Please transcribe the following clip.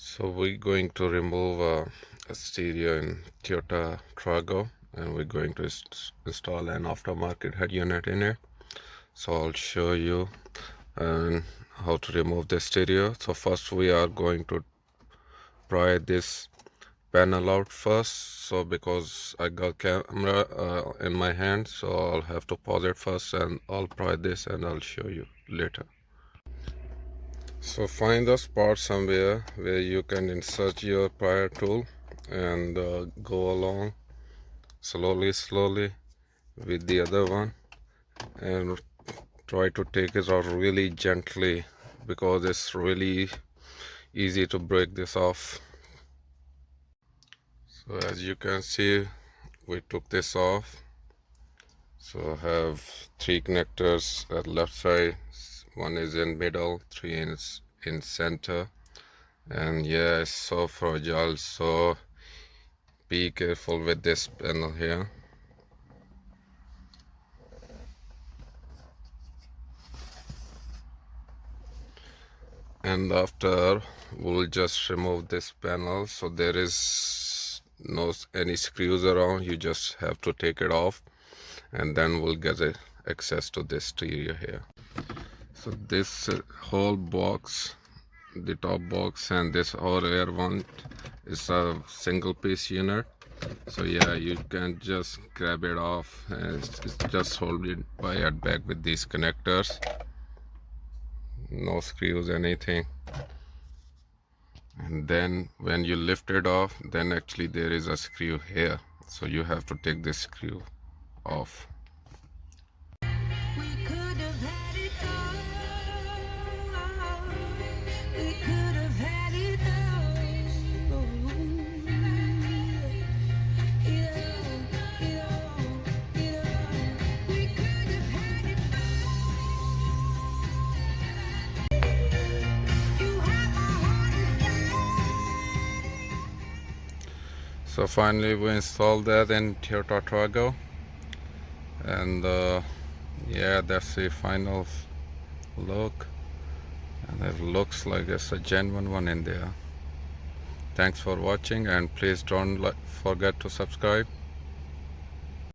So we're going to remove a stereo in Toyota Trago, and we're going to install an aftermarket head unit in it. So I'll show you how to remove the stereo. So first we are going to pry this panel out first. So because I got camera in my hand, so I'll have to pause it first and I'll pry this and I'll show you later. So find the spot somewhere where you can insert your pry tool and go along slowly with the other one and try to take it out really gently, because it's really easy to break this off. So as you can see, we took this off. So I have three connectors at left side, one is in middle, three is in center. And yeah, it's so fragile, so be careful with this panel here. And after, we'll just remove this panel. So there is no any screws around, you just have to take it off, and then we'll get access to this stereo here. So this whole box, the top box and this whole air one, is a single piece unit. So yeah, you can just grab it off and it's just hold it by your back with these connectors, no screws, anything. And then when you lift it off, then actually there is a screw here, so you have to take this screw off. So finally we installed that in Toyota Trago, and yeah, that's the final look, and it looks like it's a genuine one in there. Thanks for watching, and please don't forget to subscribe.